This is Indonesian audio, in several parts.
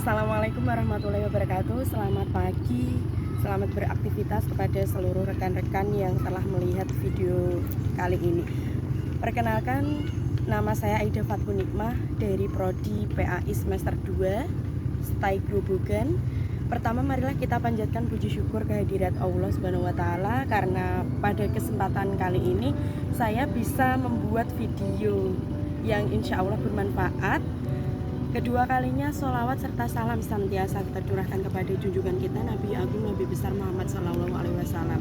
Assalamualaikum warahmatullahi wabarakatuh. Selamat pagi, selamat beraktivitas kepada seluruh rekan-rekan yang telah melihat video kali ini. Perkenalkan, nama saya Aida Fathunikmah dari Prodi PAI semester 2 Stai Grobogan. Pertama, marilah kita panjatkan puji syukur kehadirat Allah Subhanahu wa Ta'ala, karena pada kesempatan kali ini saya bisa membuat video yang insya Allah bermanfaat. Kedua kalinya sholawat serta salam senantiasa kita curahkan kepada junjungan kita Nabi Agung Nabi Besar Muhammad SAW.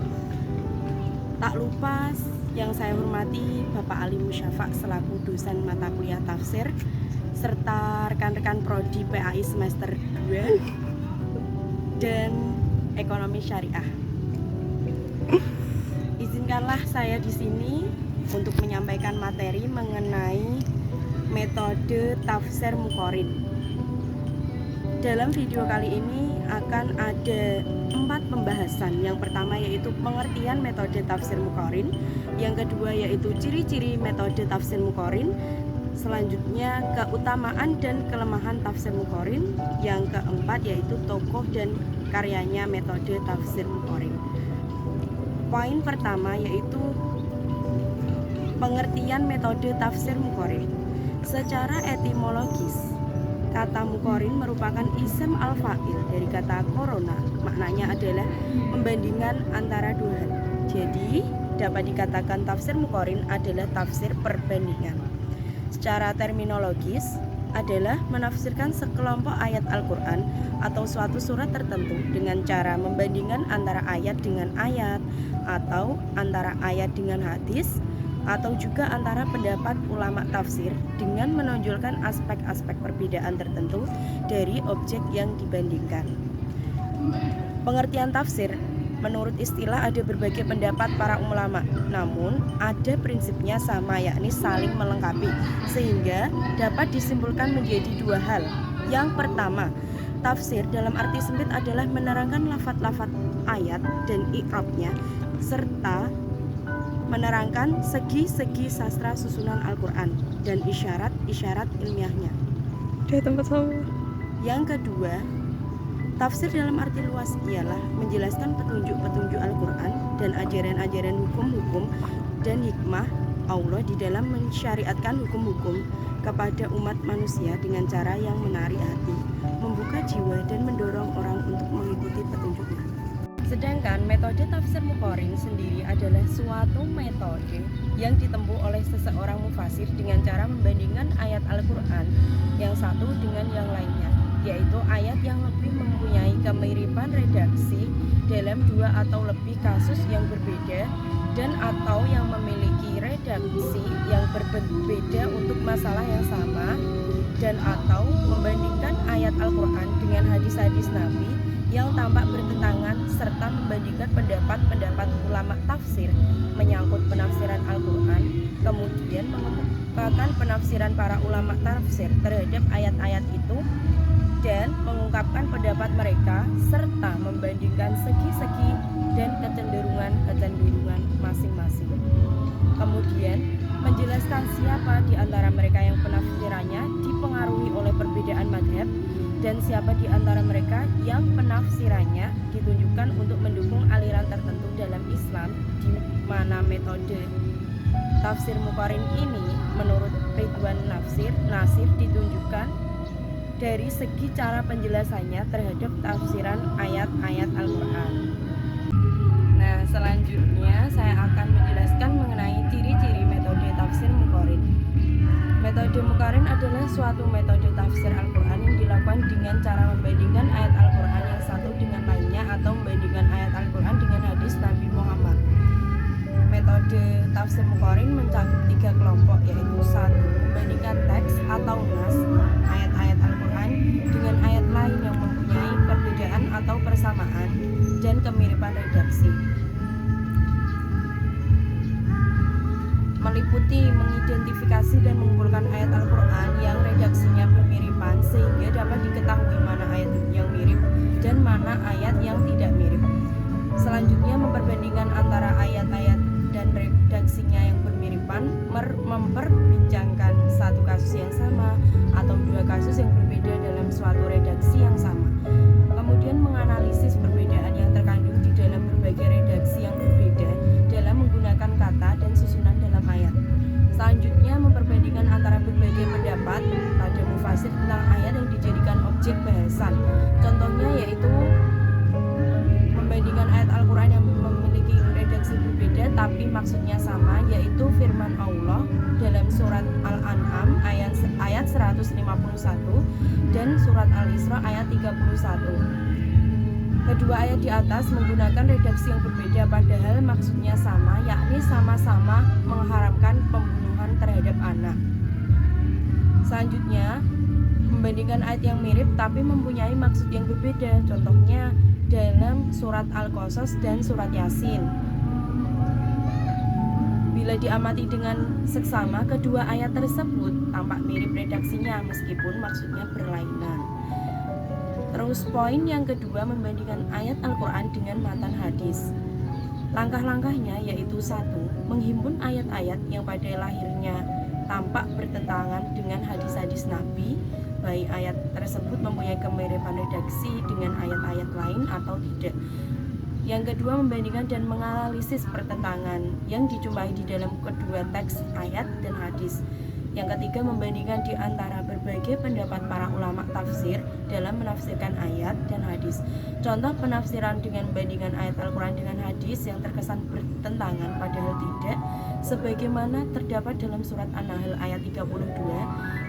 Tak lupa yang saya hormati Bapak Ali Musyafa selaku dosen mata kuliah tafsir, serta rekan-rekan Prodi PAI semester 2 dan ekonomi syariah. Izinkanlah saya di sini untuk menyampaikan materi mengenai metode tafsir Muqarrin. Dalam video kali ini akan ada 4 pembahasan. Yang pertama yaitu pengertian metode tafsir Muqarrin, yang kedua yaitu ciri-ciri metode tafsir Muqarrin, selanjutnya keutamaan dan kelemahan tafsir Muqarrin, yang keempat yaitu tokoh dan karyanya metode tafsir Muqarrin. Poin pertama yaitu pengertian metode tafsir Muqarrin. Secara etimologis, kata Muqarrin merupakan ism al-fa'il dari kata korona. Maknanya adalah pembandingan antara dua hal. Jadi, dapat dikatakan tafsir Muqarrin adalah tafsir perbandingan. Secara terminologis, adalah menafsirkan sekelompok ayat Al-Quran atau suatu surat tertentu dengan cara membandingkan antara ayat dengan ayat, atau antara ayat dengan hadis, atau juga antara pendapat ulama tafsir dengan menonjolkan aspek-aspek perbedaan tertentu dari objek yang dibandingkan. Pengertian tafsir menurut istilah ada berbagai pendapat para ulama, namun ada prinsipnya sama, yakni saling melengkapi, sehingga dapat disimpulkan menjadi dua hal. Yang pertama, tafsir dalam arti sempit adalah menerangkan lafaz-lafaz ayat dan i'rabnya, serta menerangkan segi-segi sastra susunan Al-Quran dan isyarat-isyarat ilmiahnya. Yang kedua, tafsir dalam arti luas ialah menjelaskan petunjuk-petunjuk Al-Quran dan ajaran-ajaran hukum-hukum dan hikmah Allah di dalam mensyariatkan hukum-hukum kepada umat manusia dengan cara yang menarik hati, membuka jiwa dan mendorong orang untuk mengikuti petunjuknya. Sedangkan metode tafsir Muqarrin sendiri adalah suatu metode yang ditempuh oleh seseorang mufasir dengan cara membandingkan ayat Al-Quran yang satu dengan yang lainnya, yaitu ayat yang lebih mempunyai kemiripan redaksi dalam dua atau lebih kasus yang berbeda, dan atau yang memiliki redaksi yang berbeda untuk masalah yang sama, dan atau membandingkan ayat Al-Quran dengan hadis-hadis Nabi yang tampak bertentangan, serta membandingkan pendapat-pendapat ulama tafsir menyangkut penafsiran Al-Quran, kemudian mengemukakan penafsiran para ulama tafsir terhadap ayat-ayat itu dan mengungkapkan pendapat mereka, serta membandingkan segi-segi dan kecenderungan masing-masing. Kemudian menjelaskan siapa di antara mereka yang penafsirannya dipengaruhi oleh perbedaan mazhab, dan siapa di antara mereka yang penafsirannya ditunjukkan untuk mendukung aliran tertentu dalam Islam, di mana metode tafsir Muqarrin ini menurut Ridwan Nasir ditunjukkan dari segi cara penjelasannya terhadap tafsiran ayat-ayat Al-Quran. Nah, selanjutnya saya akan menjelaskan mengenai ciri-ciri metode tafsir Muqarrin. Metode Muqarrin adalah suatu metode tafsir Al-Quran yang dilakukan dengan cara membandingkan ayat Al-Quran yang satu dengan lainnya, atau membandingkan ayat Al-Quran dengan hadis Nabi Muhammad. Metode tafsir Muqarrin mencakup 3 kelompok, yaitu 1. Membandingkan teks atau nas ayat-ayat Al-Quran dengan ayat lain yang mempunyai perbedaan atau persamaan dan kemiripan redaksi. Meliputi mengidentifikasi dan mengumpulkan ayat Al-Quran yang redaksinya bermiripan, sehingga dapat diketahui mana ayat yang mirip dan mana ayat yang tidak mirip. Selanjutnya, memperbandingkan antara ayat-ayat dan redaksinya yang bermiripan, memperbincangkan satu kasus yang sama atau dua kasus yang berbeda dalam suatu redaksi yang sama. objek bahasan. Contohnya yaitu membandingkan ayat Al-Quran yang memiliki redaksi berbeda tapi maksudnya sama, yaitu firman Allah dalam surat Al-An'am ayat 151 dan surat Al-Isra ayat 31. Kedua ayat di atas menggunakan redaksi yang berbeda padahal maksudnya sama, yakni sama-sama mengharamkan pembunuhan terhadap anak. Selanjutnya, membandingkan ayat yang mirip tapi mempunyai maksud yang berbeda. Contohnya dalam surat Al-Qasas dan surat Yasin. Bila diamati dengan seksama, kedua ayat tersebut tampak mirip redaksinya meskipun maksudnya berlainan. Terus poin yang kedua, membandingkan ayat Al-Quran dengan matan hadis. Langkah-langkahnya yaitu 1. Menghimpun ayat-ayat yang pada lahirnya tampak bertentangan dengan hadis-hadis Nabi, baik ayat tersebut mempunyai kemiripan redaksi dengan ayat-ayat lain atau tidak. Yang kedua, membandingkan dan menganalisis pertentangan yang dijumpai di dalam kedua teks ayat dan hadis. Yang ketiga, membandingkan di antara berbagai pendapat para ulama tafsir dalam menafsirkan ayat dan hadis. Contoh penafsiran dengan membandingkan ayat Al-Quran dengan hadis yang terkesan bertentangan padahal tidak, sebagaimana terdapat dalam surat An-Nahl ayat 32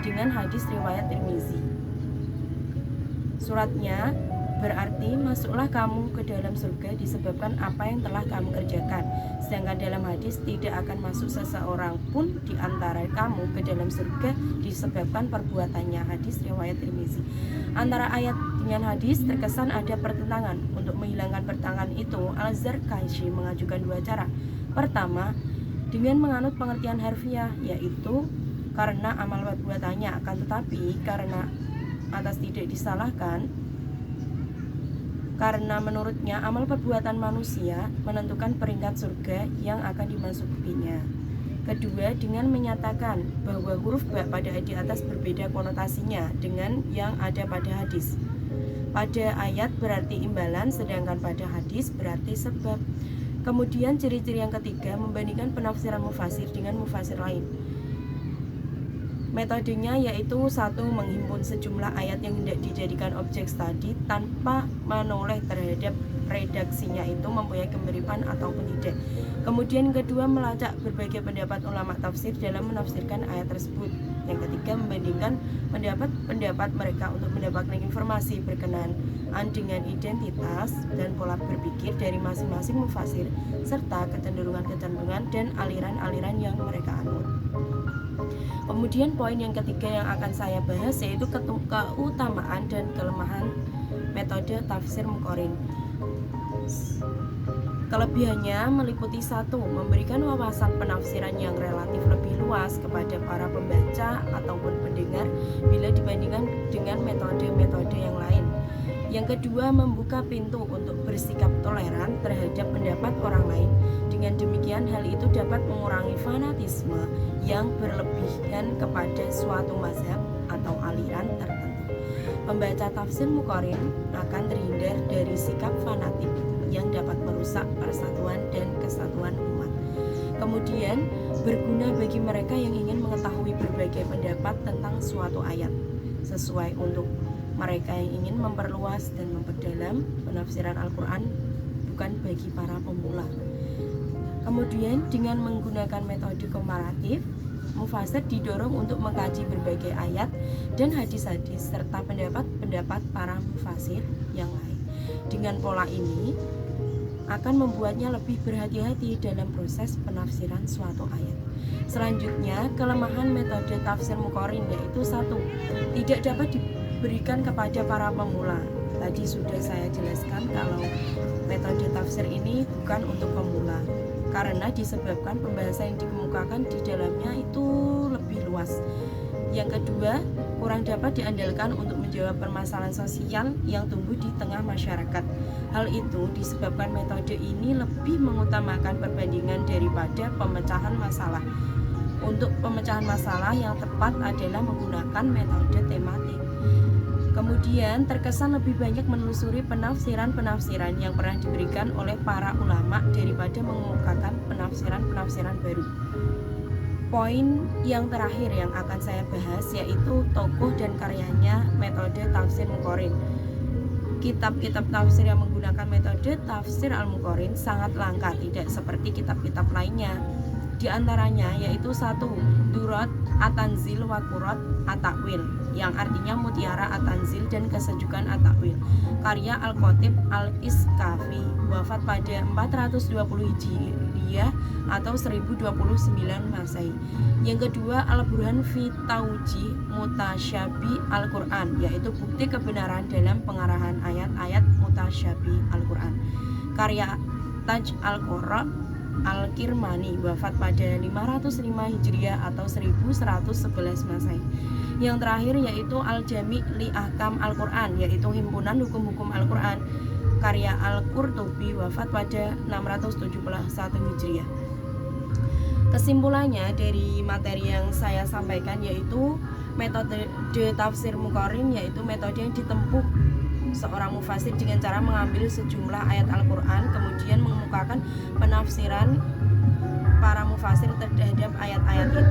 dengan hadis riwayat Tirmizi. Suratnya berarti, masuklah kamu ke dalam surga disebabkan apa yang telah kamu kerjakan. Sedangkan dalam hadis, tidak akan masuk seseorang pun di antara kamu ke dalam surga disebabkan perbuatannya. Hadis riwayat Tirmizi. Antara ayat dengan hadis terkesan ada pertentangan. Untuk menghilangkan pertentangan itu, Al-Zarkashi mengajukan dua cara. Pertama, dengan menganut pengertian harfiah, yaitu karena amal perbuatannya, akan tetapi karena atas tidak disalahkan, karena menurutnya amal perbuatan manusia menentukan peringkat surga yang akan dimasukinya. Kedua, dengan menyatakan bahwa huruf ba pada ayat di atas berbeda konotasinya dengan yang ada pada hadis. Pada ayat berarti imbalan, sedangkan pada hadis berarti sebab. Kemudian ciri-ciri yang ketiga, membandingkan penafsiran mufasir dengan mufasir lain. Metodenya yaitu 1. Menghimpun sejumlah ayat yang hendak dijadikan objek studi tanpa menoleh terhadap redaksinya itu mempunyai kemiripan ataupun tidak. Kemudian kedua, melacak berbagai pendapat ulama tafsir dalam menafsirkan ayat tersebut. Yang ketiga, membandingkan pendapat mereka untuk mendapatkan informasi berkenaan dengan identitas dan pola berpikir dari masing-masing mufasir serta kecenderungan-kecenderungan dan aliran-aliran yang mereka anut. Kemudian poin yang ketiga yang akan saya bahas yaitu keutamaan dan kelemahan metode tafsir Muqarrin. Kelebihannya meliputi 1. Memberikan wawasan penafsiran yang relatif lebih luas kepada para pembaca ataupun pendengar bila dibandingkan dengan metode-metode yang lain. Yang kedua, membuka pintu untuk bersikap toleran terhadap pendapat orang lain. Dengan demikian, hal itu dapat mengurangi fanatisme yang berlebihan kepada suatu mazhab atau aliran tertentu. Pembaca tafsir Muqarrin akan terhindar dari sikap fanatik yang dapat merusak persatuan dan kesatuan umat. Kemudian, berguna bagi mereka yang ingin mengetahui berbagai pendapat tentang suatu ayat, sesuai untuk mereka yang ingin memperluas dan memperdalam penafsiran Al-Quran, bukan bagi para pemula. Kemudian dengan menggunakan metode komparatif, mufasir didorong untuk mengkaji berbagai ayat dan hadis-hadis serta pendapat-pendapat para mufasir yang lain. Dengan pola ini akan membuatnya lebih berhati-hati dalam proses penafsiran suatu ayat. Selanjutnya, kelemahan metode tafsir Muqarrin yaitu 1. Tidak dapat diberikan kepada para pemula. Tadi sudah saya jelaskan kalau metode tafsir ini bukan untuk pemula, karena disebabkan pembahasan yang dikemukakan di dalamnya itu lebih luas. Yang kedua, kurang dapat diandalkan untuk menjawab permasalahan sosial yang tumbuh di tengah masyarakat. Hal itu disebabkan metode ini lebih mengutamakan perbandingan daripada pemecahan masalah. Untuk pemecahan masalah yang tepat adalah menggunakan metode tematik. Kemudian terkesan lebih banyak menelusuri penafsiran-penafsiran yang pernah diberikan oleh para ulama daripada mengemukakan penafsiran-penafsiran baru. Poin yang terakhir yang akan saya bahas yaitu tokoh dan karyanya metode tafsir Muqorrin. Kitab-kitab tafsir yang menggunakan metode tafsir Al-Muqorrin sangat langka, tidak seperti kitab-kitab lainnya. Di antaranya yaitu 1. Durat At-Tanzil wa Qurat At-Ta'wil, yang artinya mutiara At-Tanzil dan kesejukan At-Ta'wil, karya Al-Khatib Al-Iskafi, wafat pada 420 Hijriah atau 1029 Masehi. Yang kedua, Al-Burhan fi Tauji Mutasyabi Al-Quran, yaitu bukti kebenaran dalam pengarahan ayat-ayat mutasyabi Al-Quran, karya Taj Al-Qurra Al-Kirmani, wafat pada 505 Hijriah atau 1111 Masehi. Yang terakhir yaitu Al-Jami' li Ahkam Al-Quran, yaitu himpunan hukum-hukum Al-Quran, karya Al-Qurtubi, wafat pada 671 Hijriah. Kesimpulannya dari materi yang saya sampaikan yaitu metode tafsir Muqorrin yaitu metode yang ditempuh seorang mufasir dengan cara mengambil sejumlah ayat Al-Quran, kemudian mengemukakan penafsiran para mufasir terhadap ayat-ayat itu.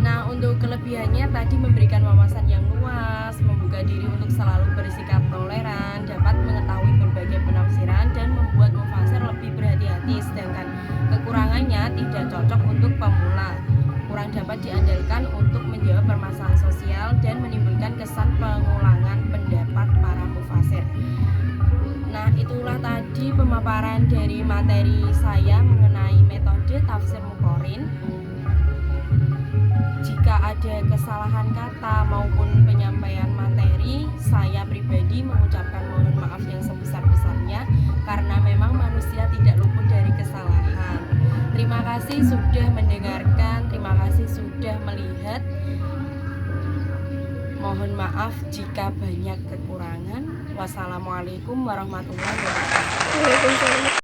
Nah, untuk kelebihannya tadi memberikan wawasan yang luas, membuka diri untuk selalu bersikap toleran, dapat mengetahui berbagai penafsiran, dan membuat mufasir lebih berhati-hati. Sedangkan kekurangannya tidak cocok untuk pemula, kurang dapat diandalkan untuk menjawab permasalahan sosial dan menimbulkan kesan pengulangan pendapat para mufasir. Nah, itulah tadi pemaparan dari materi saya mengenai metode tafsir Muqorrin. Jika ada kesalahan kata maupun penyampaian materi, saya pribadi mengucapkan mohon maaf yang sebesar-besarnya, karena memang manusia tidak luput dari kesalahan. Terima kasih sudah mendengarkan, terima kasih sudah melihat. Mohon maaf jika banyak kekurangan. Wassalamualaikum warahmatullahi wabarakatuh.